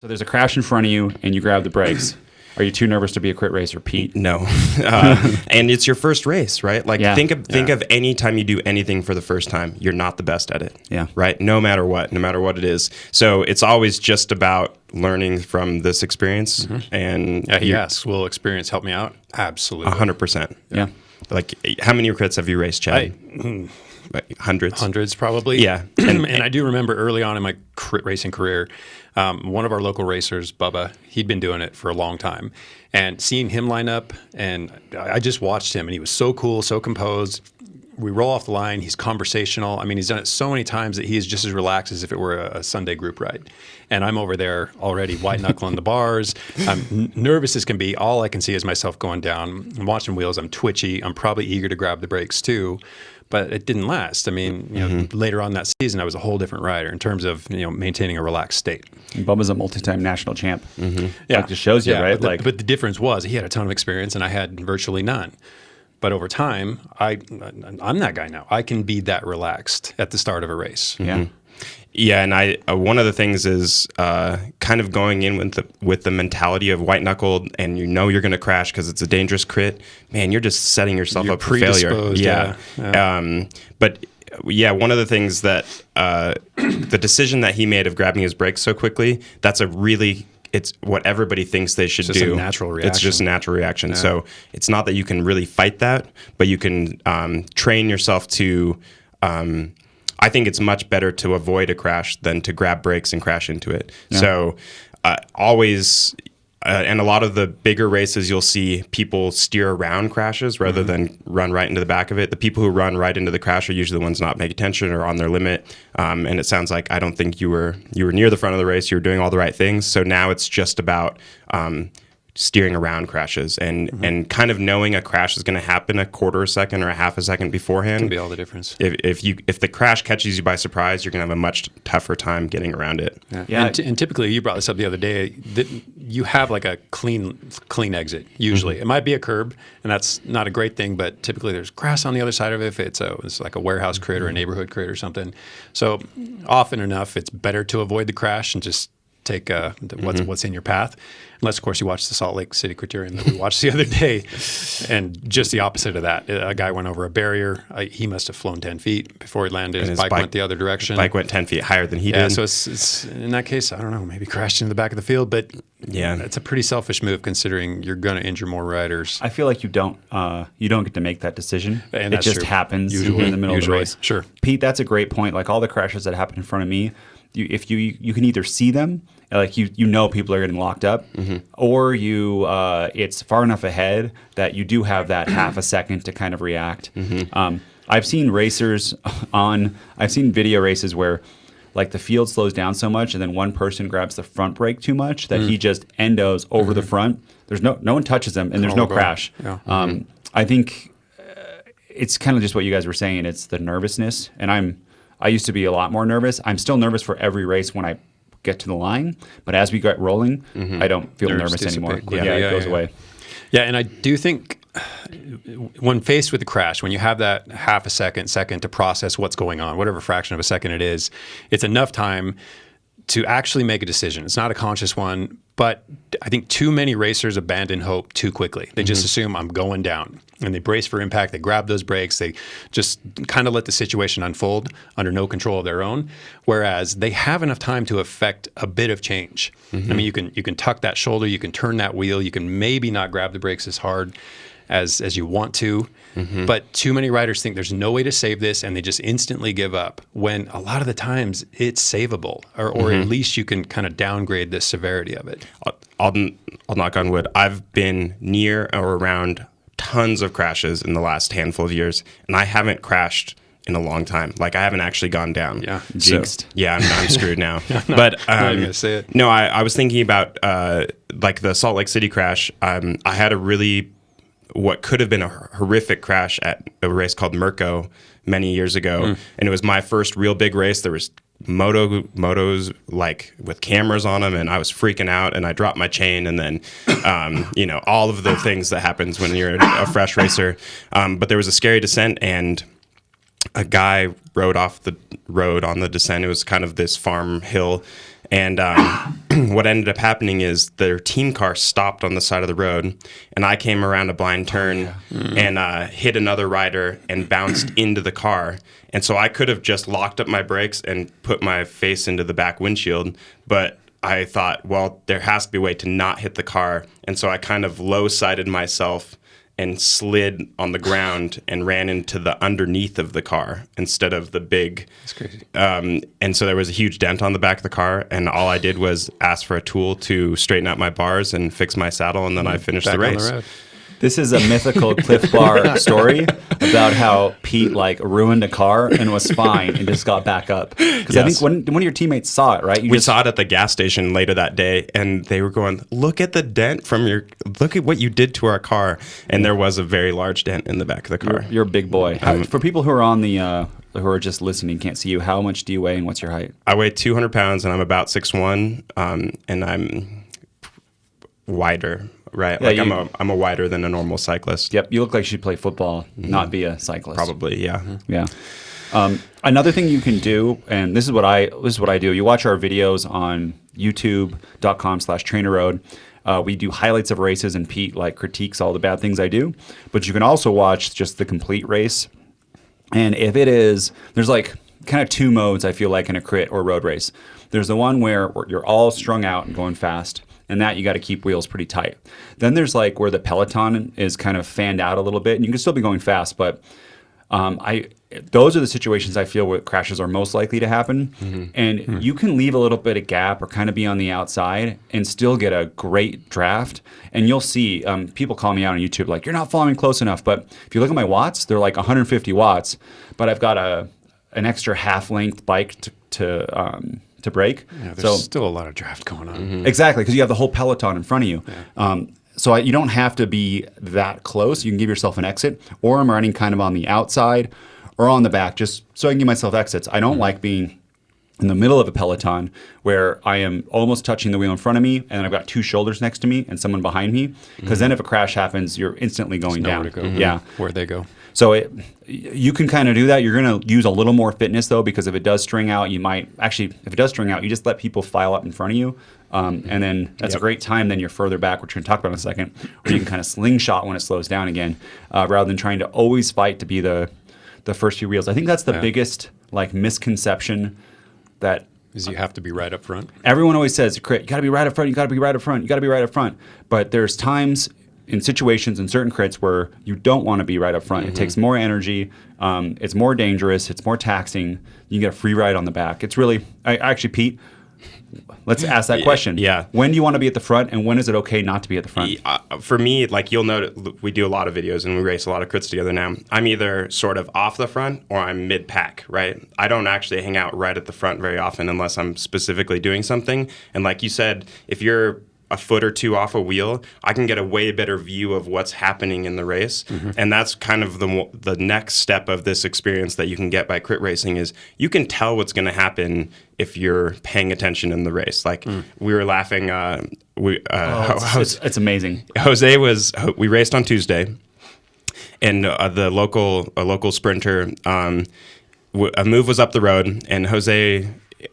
So there's a crash in front of you, and you grab the brakes. Are you too nervous to be a crit racer, Pete? No. And it's your first race, right? Like, think of any time you do anything for the first time, you're not the best at it. Yeah. Right? No matter what it is. So it's always just about learning from this experience. Mm-hmm. And he asks, will experience help me out? Absolutely. 100%. Yeah. Like, how many crits have you raced, Chad? Hundreds. Hundreds, probably. Yeah. And I do remember early on in my crit racing career, one of our local racers, Bubba, he'd been doing it for a long time. And seeing him line up, and I just watched him, and he was so cool, so composed. We roll off the line. He's conversational. I mean, he's done it so many times that he is just as relaxed as if it were a Sunday group ride. And I'm over there already white-knuckling the bars. I'm nervous as can be. All I can see is myself going down. I'm watching wheels. I'm twitchy. I'm probably eager to grab the brakes too. But it didn't last. I mean, later on that season, I was a whole different rider in terms of maintaining a relaxed state. And Bubba's a multi-time national champ. Yeah, like, just shows you, right? But the difference was he had a ton of experience, and I had virtually none. But over time, I'm that guy now. I can be that relaxed at the start of a race. Yeah. Yeah, and I one of the things is kind of going in with the mentality of white knuckled, and you're going to crash because it's a dangerous crit. Man, you're just setting yourself up for failure. Yeah. But yeah, one of the things that the decision that he made of grabbing his brakes so quickly, it's what everybody thinks they should do. It's just a natural reaction. It's just a natural reaction. Yeah. So it's not that you can really fight that, but you can train yourself to. I think it's much better to avoid a crash than to grab brakes and crash into it. Yeah. So always, and a lot of the bigger races, you'll see people steer around crashes rather than run right into the back of it. The people who run right into the crash are usually the ones not paying attention or on their limit. And it sounds like I don't think you were near the front of the race. You were doing all the right things. So now it's just about steering around crashes and kind of knowing a crash is going to happen a quarter a second or a half a second beforehand. Can be all the difference. If the crash catches you by surprise, you're going to have a much tougher time getting around it. Yeah. And typically, you brought this up the other day, that you have like a clean exit usually. It might be a curb, and that's not a great thing, but typically there's grass on the other side of it if it's like a warehouse crit or a neighborhood crit or something. So often enough, it's better to avoid the crash and just take what's in your path. Unless, of course, you watch the Salt Lake City Criterium that we watched the other day. And just the opposite of that. A guy went over a barrier. He must have flown 10 feet before he landed. His bike went the other direction. His bike went 10 feet higher than he did. So it's in that case, I don't know, maybe crashed into the back of the field. But yeah, it's a pretty selfish move considering you're going to injure more riders. I feel like you don't get to make that decision. And it just happens usually in the middle of the race. Sure. Pete, that's a great point. Like all the crashes that happen in front of me, if you can either see them, like you know people are getting locked up, or it's far enough ahead that you do have that half a second to kind of react. I've seen video races where like the field slows down so much and then one person grabs the front brake too much that he just endos over the front. There's no one touches them and there's no crash. Yeah. I think it's kind of just what you guys were saying. It's the nervousness, and I used to be a lot more nervous. I'm still nervous for every race when I get to the line, but as we get rolling, I don't feel nervous anymore. It goes away. Yeah, and I do think when faced with a crash, when you have that half a second to process what's going on, whatever fraction of a second it is, it's enough time to actually make a decision. It's not a conscious one, but I think too many racers abandon hope too quickly. They just assume I'm going down, and they brace for impact. They grab those brakes. They just kind of let the situation unfold under no control of their own, whereas they have enough time to affect a bit of change. I mean, you can tuck that shoulder, you can turn that wheel, you can maybe not grab the brakes as hard as you want to, but too many riders think there's no way to save this, and they just instantly give up, when a lot of the times it's savable, or at least you can kind of downgrade the severity of it. I'll knock on wood. I've been near or around tons of crashes in the last handful of years, and I haven't crashed in a long time. Like, I haven't actually gone down. Yeah, jinxed. Yeah, I'm screwed now. But I'm gonna say it. No, I was thinking about like the Salt Lake City crash. I had what could have been a horrific crash at a race called Mirko many years ago. And it was my first real big race. There was motos like with cameras on them, and I was freaking out, and I dropped my chain, and then all of the things that happens when you're a fresh racer. But there was a scary descent, and a guy rode off the road on the descent. It was kind of this farm hill, And what ended up happening is their team car stopped on the side of the road, and I came around a blind turn and hit another rider and bounced into the car. And so I could have just locked up my brakes and put my face into the back windshield, but I thought, well, there has to be a way to not hit the car. And so I kind of low-sided myself and slid on the ground and ran into the underneath of the car instead of the big. That's crazy. And so there was a huge dent on the back of the car, and all I did was ask for a tool to straighten out my bars and fix my saddle, and then I finished the race. This is a mythical Cliff Bar story about how Pete like ruined a car and was fine and just got back up. Because I think one of your teammates saw it, right? We saw it at the gas station later that day, and they were going, look at the dent look at what you did to our car. And there was a very large dent in the back of the car. You're a big boy. For people who are on the who are just listening, can't see you, how much do you weigh and what's your height? I weigh 200 pounds and I'm about 6'1", and I'm wider. Right, yeah, like I'm a wider than a normal cyclist. Yep, you look like you should play football, not be a cyclist. Probably, yeah. Yeah. Another thing you can do, and this is what I do. You watch our videos on YouTube.com/TrainerRoad. We do highlights of races, and Pete like critiques all the bad things I do. But you can also watch just the complete race. And if it is, there's like kind of two modes I feel like in a crit or road race. There's the one where you're all strung out and going fast. And that you got to keep wheels pretty tight. Then there's like where the peloton is kind of fanned out a little bit, and you can still be going fast, but those are the situations I feel where crashes are most likely to happen. And you can leave a little bit of gap or kind of be on the outside and still get a great draft. And you'll see people call me out on YouTube like, you're not following close enough. But if you look at my watts, they're like 150 watts, but I've got an extra half-length bike to brake. Yeah, there's still a lot of draft going on. Exactly, because you have the whole peloton in front of you. Yeah. So you don't have to be that close. You can give yourself an exit, or I'm running kind of on the outside or on the back, just so I can give myself exits. I don't like being in the middle of a peloton where I am almost touching the wheel in front of me, and then I've got two shoulders next to me and someone behind me, because then if a crash happens, you're instantly going down. To go. Yeah. Where'd they go? So you can kind of do that. You're going to use a little more fitness, though, because if it does string out, you just let people file up in front of you. And then that's a great time. Then you're further back, which we're going to talk about in a second, or you can kind of slingshot when it slows down again, rather than trying to always fight to be the first few wheels. I think that's the biggest like misconception that is you have to be right up front. Everyone always says, you got to be right up front, you got to be right up front, you got to be right up front. But there's times in situations in certain crits where you don't want to be right up front. It takes more energy. It's more dangerous. It's more taxing. You get a free ride on the back. It's really, actually, Pete, let's ask that question. Yeah. When do you want to be at the front, and when is it okay not to be at the front? For me, like you'll notice, we do a lot of videos and we race a lot of crits together now. I'm either sort of off the front or I'm mid-pack, right? I don't actually hang out right at the front very often unless I'm specifically doing something. And like you said, if you're a foot or two off a wheel, I can get a way better view of what's happening in the race. And that's kind of the next step of this experience that you can get by crit racing is you can tell what's going to happen if you're paying attention in the race. Like we were laughing. It's amazing. We raced on Tuesday, and a local sprinter, a move was up the road, and Jose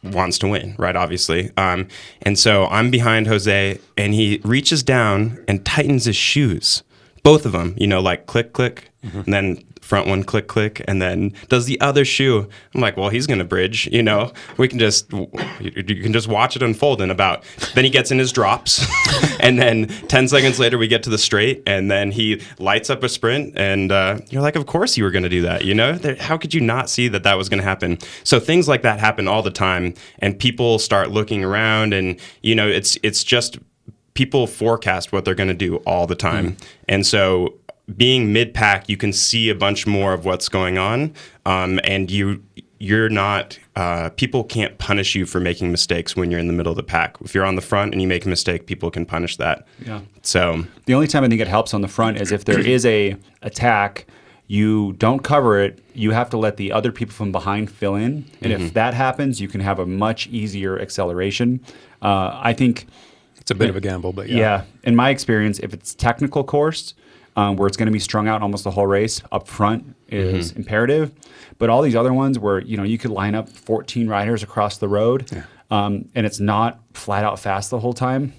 wants to win, right? Obviously. And so I'm behind Jose, and he reaches down and tightens his shoes, both of them, like click, click, and then front one, click, click, and then does the other shoe. I'm like, well, he's going to bridge, you can just watch it unfold then he gets in his drops and then 10 seconds later we get to the straight and then he lights up a sprint and you're like, of course you were going to do that, how could you not see that was going to happen? So things like that happen all the time and people start looking around and, it's just people forecast what they're going to do all the time. And so being mid-pack, you can see a bunch more of what's going on, and you're not. People can't punish you for making mistakes when you're in the middle of the pack. If you're on the front and you make a mistake, people can punish that. Yeah. So the only time I think it helps on the front is if there is a attack, you don't cover it. You have to let the other people from behind fill in, and if that happens, you can have a much easier acceleration. I think it's a bit of a gamble, but yeah. In my experience, if it's technical course. where it's going to be strung out almost the whole race up front is imperative. But all these other ones where, you could line up 14 riders across the road and it's not flat out fast the whole time,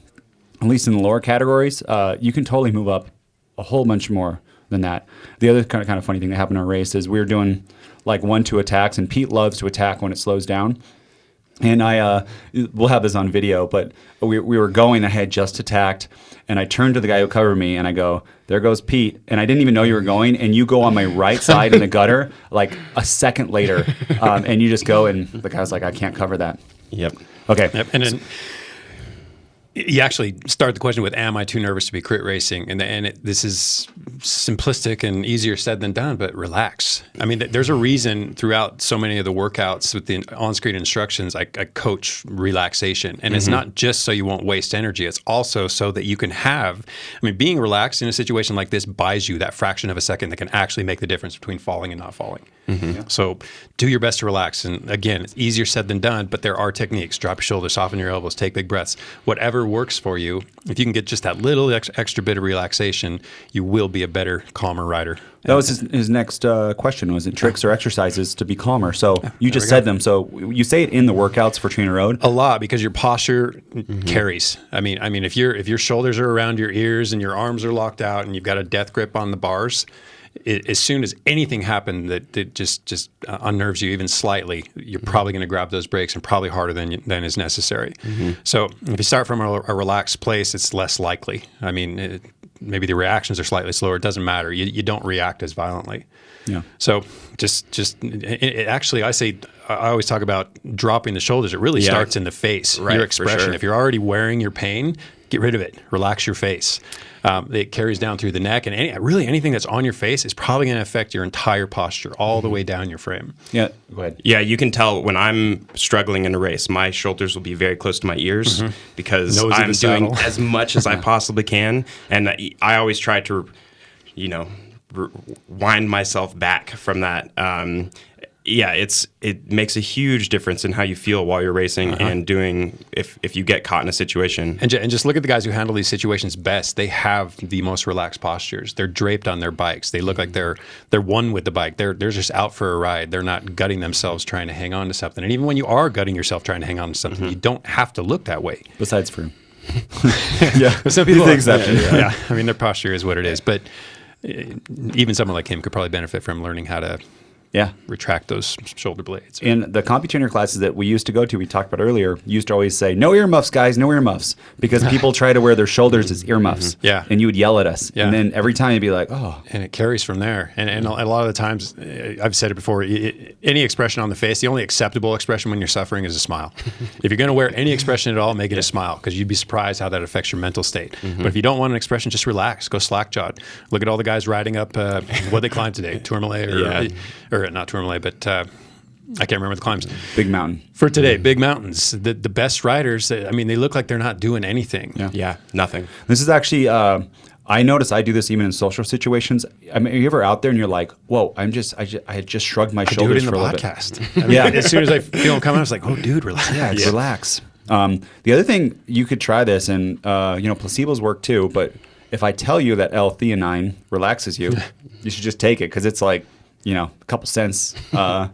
at least in the lower categories, you can totally move up a whole bunch more than that. The other kind of funny thing that happened in our race is we were doing like 1-2 attacks, and Pete loves to attack when it slows down. And we'll have this on video, but we were going, I had just attacked, and I turned to the guy who covered me, and I go, there goes Pete. And I didn't even know you were going, and you go on my right side in the gutter like a second later, and you just go, and the guy's like, I can't cover that. Yep. Okay. Yep. And then you actually start the question with, am I too nervous to be crit racing? This is simplistic and easier said than done, but relax. I mean, there's a reason throughout so many of the workouts with the on-screen instructions, I coach relaxation. And it's not just so you won't waste energy. It's also so that you can being relaxed in a situation like this buys you that fraction of a second that can actually make the difference between falling and not falling. So do your best to relax. And again, it's easier said than done, but there are techniques. Drop your shoulders, soften your elbows, take big breaths. Whatever works for you, if you can get just that little extra bit of relaxation, you will be a better, calmer rider. That was his next question. Was it tricks or exercises to be calmer? So you just said them. So you say it in the workouts for TrainerRoad? A lot, because your posture carries. I mean, if your shoulders are around your ears and your arms are locked out and you've got a death grip on the bars, as soon as anything happened that just unnerves you even slightly, you're probably going to grab those brakes, and probably harder than is necessary. So if you start from a relaxed place, it's less likely. I mean, maybe the reactions are slightly slower. It doesn't matter. You don't react as violently. Yeah. So actually, I always talk about dropping the shoulders. It really starts in the face. Right, your expression. for sure. If you're already wearing your pain, get rid of it. Relax your face. It carries down through the neck, and anything that's on your face is probably going to affect your entire posture all the way down your frame. Yeah, go ahead. Yeah, you can tell when I'm struggling in a race, my shoulders will be very close to my ears because Nose in I'm the doing saddle. as much as I possibly can, and I always try to, wind myself back from that. It makes a huge difference in how you feel while you're racing and doing if you get caught in a situation. And just look at the guys who handle these situations best. They have the most relaxed postures. They're draped on their bikes. They look like they're one with the bike. They're just out for a ride. They're not gutting themselves trying to hang on to something. And even when you are gutting yourself trying to hang on to something, you don't have to look that way. Besides Froome. Some people He's the exception. Yeah. I mean, their posture is what it is. But even someone like him could probably benefit from learning how to retract those shoulder blades. In the CompuTrainer classes that we used to go to, we talked about earlier, used to always say, no earmuffs, guys, no earmuffs. Because people try to wear their shoulders as earmuffs. Yeah. And you would yell at us. Yeah. And then every time you'd be like, oh. And it carries from there. And a lot of the times, I've said it before, any expression on the face, the only acceptable expression when you're suffering is a smile. If you're going to wear any expression at all, make it a smile, because you'd be surprised how that affects your mental state. But if you don't want an expression, just relax, go slack-jawed. Look at all the guys riding up, what they climbed today, Tourmalet, or not Tourmalet, but I can't remember the climbs. Big mountain. For today, big mountains. The best riders, I mean, they look like they're not doing anything. Yeah, nothing. This is actually, I notice I do this even in social situations. I mean, are you ever out there and you're like, whoa, I had just shrugged my shoulders do it in for the a little podcast. bit. I mean, as soon as I feel them coming, I was like, oh, dude, relax. Yeah, relax. The other thing, you could try this, and placebos work too, but if I tell you that L-theanine relaxes you, you should just take it, because it's like, a couple cents, a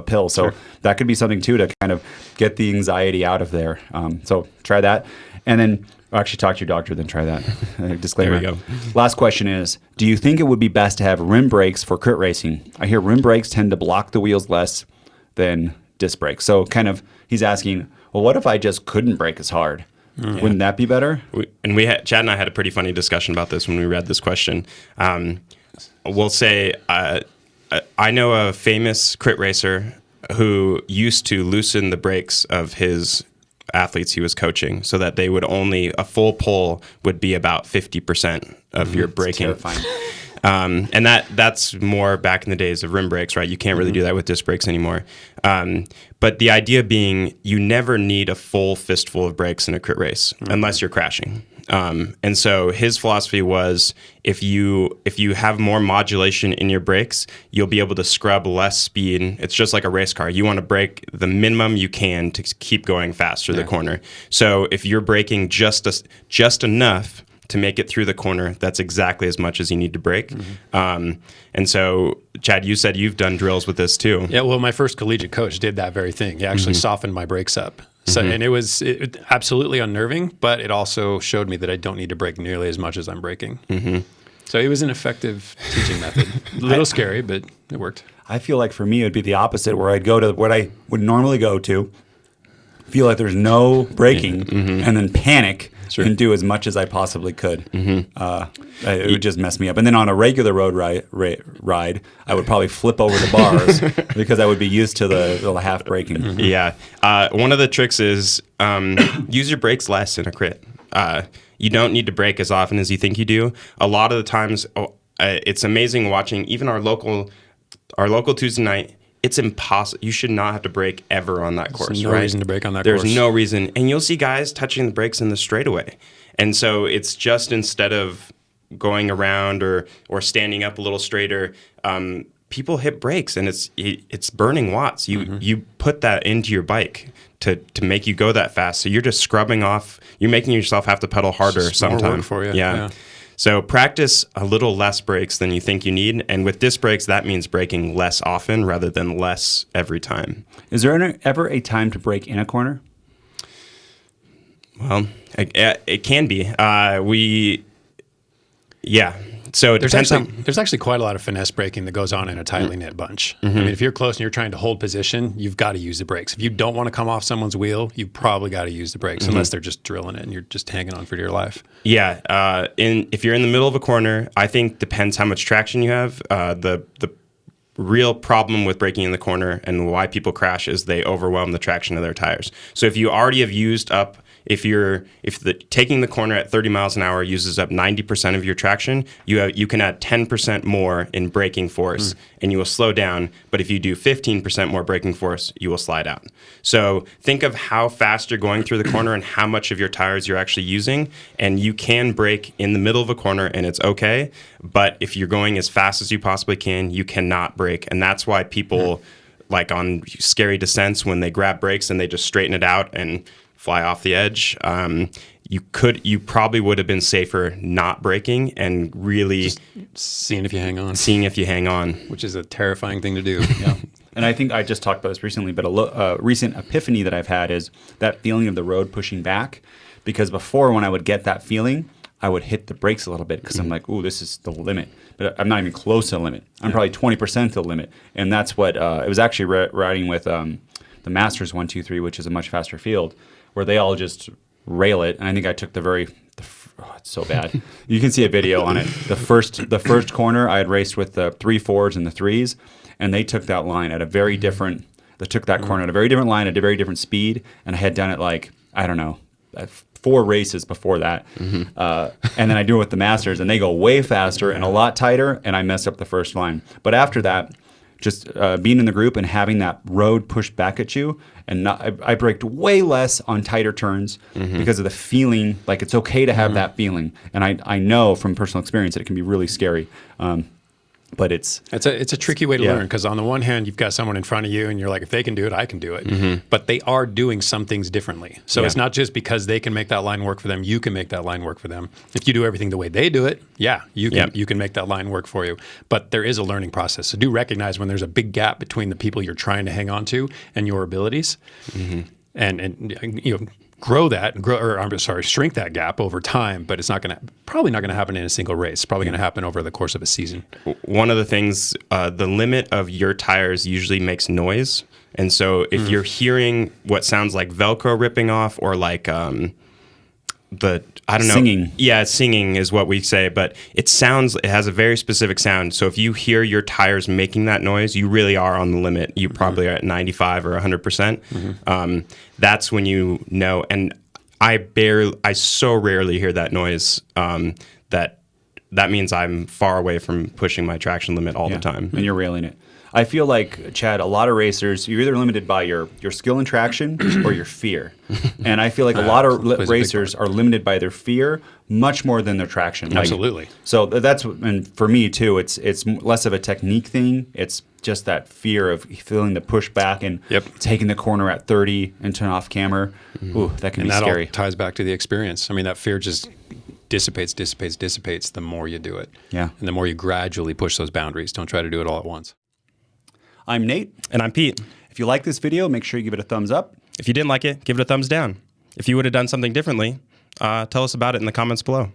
pill. So that could be something too to kind of get the anxiety out of there. So try that. And then actually talk to your doctor, then try that. Disclaimer. There we go. Last question is, do you think it would be best to have rim brakes for crit racing? I hear rim brakes tend to block the wheels less than disc brakes. So kind of he's asking, well, what if I just couldn't brake as hard? Wouldn't that be better? Chad and I had a pretty funny discussion about this when we read this question. We'll say I know a famous crit racer who used to loosen the brakes of his athletes he was coaching so that they would a full pull would be about 50% of your braking. Terrifying. And that's more back in the days of rim brakes, right? You can't really do that with disc brakes anymore. But the idea being you never need a full fistful of brakes in a crit race unless you're crashing. And so his philosophy was if you have more modulation in your brakes, you'll be able to scrub less speed. It's just like a race car. You want to brake the minimum you can to keep going faster the corner. So if you're braking just enough to make it through the corner, that's exactly as much as you need to brake. And so, Chad, you said you've done drills with this too. Yeah, well, my first collegiate coach did that very thing. He actually softened my brakes up. So, and it was absolutely unnerving, but it also showed me that I don't need to brake nearly as much as I'm braking. So it was an effective teaching method. A little scary, but it worked. I feel like for me, it would be the opposite, where I'd go to what I would normally go to, feel like there's no braking, and then panic and do as much as I possibly could. It would just mess me up. And then on a regular road ride, I would probably flip over the bars because I would be used to the half braking. Yeah. One of the tricks is use your brakes less in a crit. You don't need to brake as often as you think you do. A lot of the times, it's amazing watching even our local Tuesday night. It's impossible. You should not have to brake ever on that course. There's no reason to brake on that course. course. There's no reason. And you'll see guys touching the brakes in the straightaway. And so it's just instead of going around or standing up a little straighter, people hit brakes and it's burning watts. You put that into your bike to make you go that fast. So you're just scrubbing off. You're making yourself have to pedal harder sometimes. More work for you. Yeah. So practice a little less brakes than you think you need. And with disc brakes, that means braking less often rather than less every time. Is there ever a time to brake in a corner? Well, it can be. So it depends there's actually quite a lot of finesse braking that goes on in a tightly knit bunch. I mean, if you're close and you're trying to hold position, you've got to use the brakes. If you don't want to come off someone's wheel, you've probably got to use the brakes, unless they're just drilling it and you're just hanging on for dear life. Yeah. If you're in the middle of a corner, I think depends how much traction you have. The real problem with braking in the corner and why people crash is they overwhelm the traction of their tires. So if you already have used up, if taking the corner at 30 miles an hour uses up 90% of your traction, you can add 10% more in braking force and you will slow down. But if you do 15% more braking force, you will slide out. So think of how fast you're going through the corner and how much of your tires you're actually using. And you can brake in the middle of a corner and it's okay. But if you're going as fast as you possibly can, you cannot brake. And that's why people like on scary descents, when they grab brakes and they just straighten it out and fly off the edge, you probably would have been safer not braking and really just seeing if you hang on, which is a terrifying thing to do. Yeah. And I think I just talked about this recently, but a recent epiphany that I've had is that feeling of the road pushing back. Because before, when I would get that feeling, I would hit the brakes a little bit because I'm like, ooh, this is the limit. But I'm not even close to the limit. I'm probably 20% to the limit. And that's what it was actually riding with the Masters 123, which is a much faster field, where they all just rail it. And I think I took it's so bad. You can see a video on it. The first corner, I had raced with the 3.4s and the 3s, and they took that line at a very different, corner at a very different line, at a very different speed, and I had done it like, I don't know, 4 races before that. And then I do it with the Masters, and they go way faster and a lot tighter, and I messed up the first line. But after that, just being in the group and having that road pushed back at you, and I braked way less on tighter turns because of the feeling, like it's okay to have that feeling. And I know from personal experience that it can be really scary. But it's a tricky way to learn, because on the one hand, you've got someone in front of you and you're like, if they can do it, I can do it. But they are doing some things differently. So it's not just because they can make that line work for them, you can make that line work for them. If you do everything the way they do it, you can make that line work for you. But there is a learning process. So do recognize when there's a big gap between the people you're trying to hang on to and your abilities. And grow that, shrink that gap over time, but it's probably not going to happen in a single race. It's probably going to happen over the course of a season. One of the things, the limit of your tires usually makes noise. And so if you're hearing what sounds like Velcro ripping off or like singing. Yeah, singing is what we say, but it has a very specific sound. So if you hear your tires making that noise, you really are on the limit. You probably are at 95 or 100%. That's when you know. And I so rarely hear that noise that means I'm far away from pushing my traction limit all the time. And you're railing it. I feel like, Chad, a lot of racers, you're either limited by your skill and traction or your fear. And I feel like a lot of racers are limited by their fear much more than their traction. Absolutely. So and for me too, it's less of a technique thing. It's just that fear of feeling the pushback and taking the corner at 30 into an off camber. Ooh, that can be scary. And that all ties back to the experience. I mean, that fear just dissipates, the more you do it. Yeah. And the more you gradually push those boundaries. Don't try to do it all at once. I'm Nate. And I'm Pete. If you like this video, make sure you give it a thumbs up. If you didn't like it, give it a thumbs down. If you would have done something differently, tell us about it in the comments below.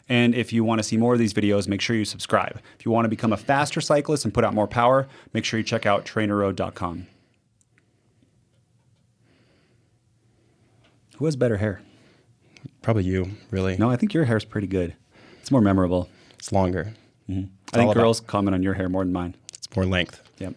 And if you want to see more of these videos, make sure you subscribe. If you want to become a faster cyclist and put out more power, make sure you check out TrainerRoad.com. Who has better hair? Probably you, really. No, I think your hair's pretty good. It's more memorable. It's longer. I think girls comment on your hair more than mine. It's more length. Yep.